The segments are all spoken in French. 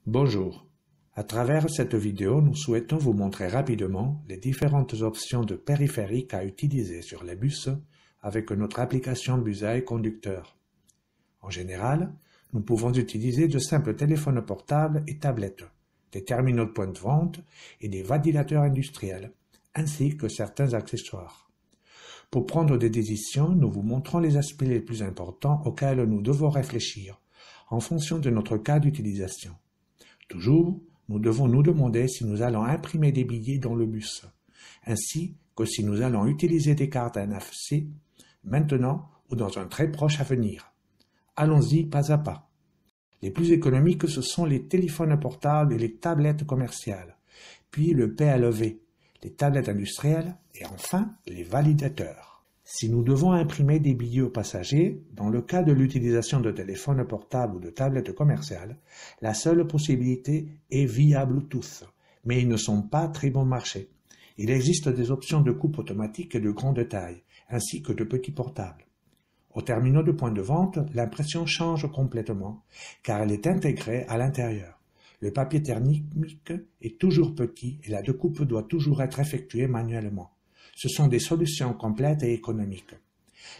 Bonjour. À travers cette vidéo, nous souhaitons vous montrer rapidement les différentes options de périphériques à utiliser sur les bus avec notre application Busae Conducteur. En général, nous pouvons utiliser de simples téléphones portables et tablettes, des terminaux de point de vente et des validateurs industriels, ainsi que certains accessoires. Pour prendre des décisions, nous vous montrons les aspects les plus importants auxquels nous devons réfléchir en fonction de notre cas d'utilisation. Toujours, nous devons nous demander si nous allons imprimer des billets dans le bus, ainsi que si nous allons utiliser des cartes NFC maintenant ou dans un très proche avenir. Allons-y pas à pas. Les plus économiques, ce sont les téléphones portables et les tablettes commerciales, puis le PLV, les tablettes industrielles et enfin les validateurs. Si nous devons imprimer des billets aux passagers, dans le cas de l'utilisation de téléphones portables ou de tablettes commerciales, la seule possibilité est via Bluetooth, mais ils ne sont pas très bon marché. Il existe des options de coupe automatique et de grande taille, ainsi que de petits portables. Aux terminaux de point de vente, l'impression change complètement, car elle est intégrée à l'intérieur. Le papier thermique est toujours petit et la découpe doit toujours être effectuée manuellement. Ce sont des solutions complètes et économiques.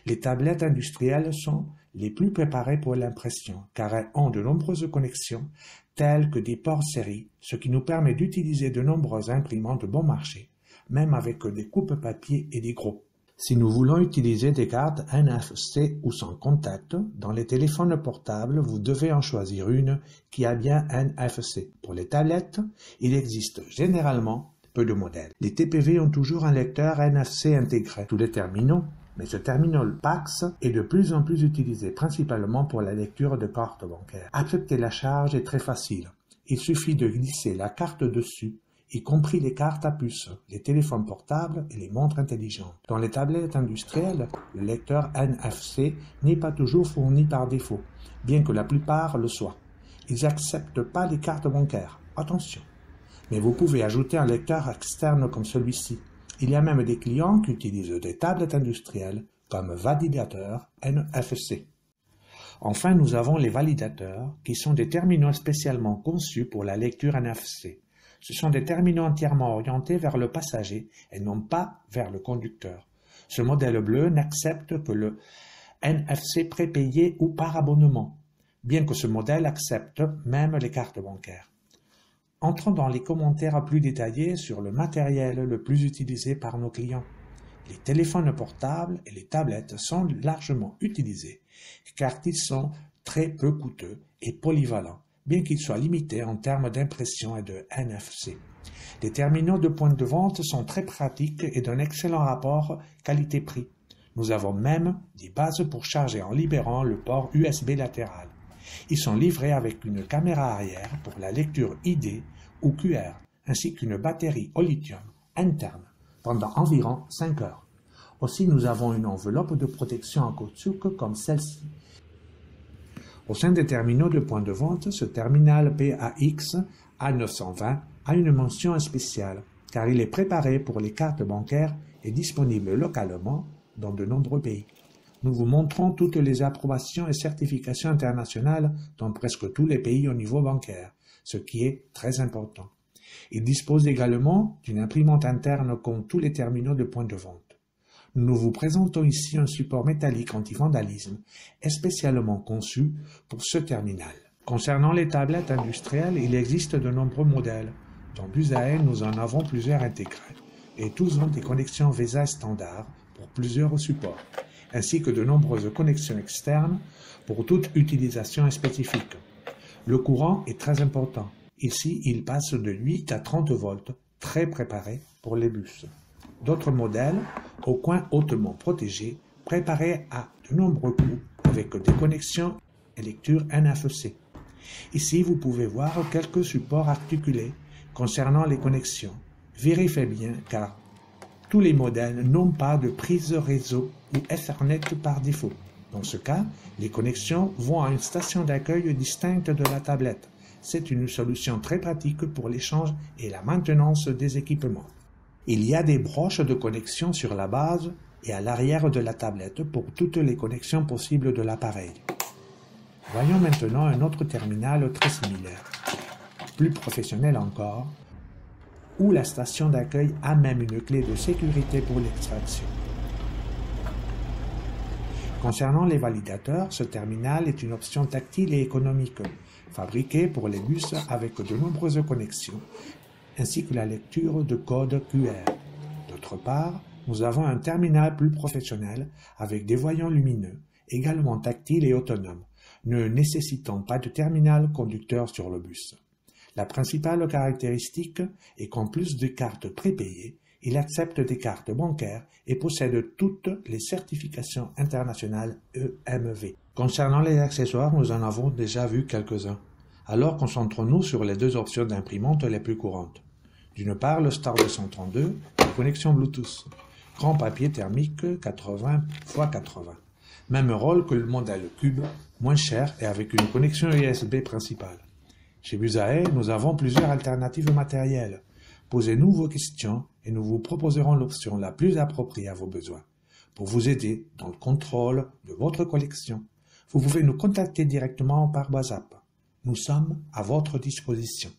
Les tablettes industrielles sont les plus préparées pour l'impression, car elles ont de nombreuses connexions, telles que des ports série, ce qui nous permet d'utiliser de nombreuses imprimantes bon marché, même avec des coupes papier et des gros. Si nous voulons utiliser des cartes NFC ou sans contact, dans les téléphones portables, vous devez en choisir une qui a bien NFC. Pour les tablettes, il existe généralement peu de modèles. Les TPV ont toujours un lecteur NFC intégré. Tous les terminaux, mais ce terminal PAX est de plus en plus utilisé, principalement pour la lecture de cartes bancaires. Accepter la charge est très facile. Il suffit de glisser la carte dessus, y compris les cartes à puce, les téléphones portables et les montres intelligentes. Dans les tablettes industrielles, le lecteur NFC n'est pas toujours fourni par défaut, bien que la plupart le soient. Ils n'acceptent pas les cartes bancaires. Attention! Mais vous pouvez ajouter un lecteur externe comme celui-ci. Il y a même des clients qui utilisent des tablettes industrielles comme validateurs NFC. Enfin, nous avons les validateurs, qui sont des terminaux spécialement conçus pour la lecture NFC. Ce sont des terminaux entièrement orientés vers le passager et non pas vers le conducteur. Ce modèle bleu n'accepte que le NFC prépayé ou par abonnement, bien que ce modèle accepte même les cartes bancaires. Entrons dans les commentaires plus détaillés sur le matériel le plus utilisé par nos clients. Les téléphones portables et les tablettes sont largement utilisés car ils sont très peu coûteux et polyvalents, bien qu'ils soient limités en termes d'impression et de NFC. Les terminaux de point de vente sont très pratiques et d'un excellent rapport qualité-prix. Nous avons même des bases pour charger en libérant le port USB latéral. Ils sont livrés avec une caméra arrière pour la lecture ID ou QR, ainsi qu'une batterie au lithium interne pendant environ 5 heures. Aussi, nous avons une enveloppe de protection en caoutchouc comme celle-ci. Au sein des terminaux de point de vente, ce terminal PAX A920 a une mention spéciale, car il est préparé pour les cartes bancaires et disponible localement dans de nombreux pays. Nous vous montrons toutes les approbations et certifications internationales dans presque tous les pays au niveau bancaire, ce qui est très important. Il dispose également d'une imprimante interne comme tous les terminaux de point de vente. Nous vous présentons ici un support métallique anti-vandalisme, spécialement conçu pour ce terminal. Concernant les tablettes industrielles, il existe de nombreux modèles. Dans Busae, nous en avons plusieurs intégrés, et tous ont des connexions VESA standards pour plusieurs supports, ainsi que de nombreuses connexions externes pour toute utilisation spécifique. Le courant est très important. Ici, il passe de 8 à 30 volts, très préparé pour les bus. D'autres modèles, au coin hautement protégés, préparés à de nombreux coups avec des connexions et lecture NFC. Ici, vous pouvez voir quelques supports articulés concernant les connexions. Vérifiez bien car tous les modèles n'ont pas de prise réseau ou Ethernet par défaut. Dans ce cas, les connexions vont à une station d'accueil distincte de la tablette. C'est une solution très pratique pour l'échange et la maintenance des équipements. Il y a des broches de connexion sur la base et à l'arrière de la tablette pour toutes les connexions possibles de l'appareil. Voyons maintenant un autre terminal très similaire. plus professionnel encore, où la station d'accueil a même une clé de sécurité pour l'extraction. Concernant les validateurs, ce terminal est une option tactile et économique, fabriquée pour les bus avec de nombreuses connexions, ainsi que la lecture de codes QR. D'autre part, nous avons un terminal plus professionnel avec des voyants lumineux, également tactiles et autonomes, ne nécessitant pas de terminal conducteur sur le bus. La principale caractéristique est qu'en plus de cartes prépayées, il accepte des cartes bancaires et possède toutes les certifications internationales EMV. Concernant les accessoires, nous en avons déjà vu quelques-uns. Alors concentrons-nous sur les deux options d'imprimante les plus courantes. D'une part, le Star 232, la connexion Bluetooth. Grand papier thermique 80 x 80. Même rôle que le modèle Cube, moins cher et avec une connexion USB principale. Chez Busae, nous avons plusieurs alternatives matérielles. Posez-nous vos questions et nous vous proposerons l'option la plus appropriée à vos besoins. Pour vous aider dans le contrôle de votre collection, vous pouvez nous contacter directement par WhatsApp. Nous sommes à votre disposition.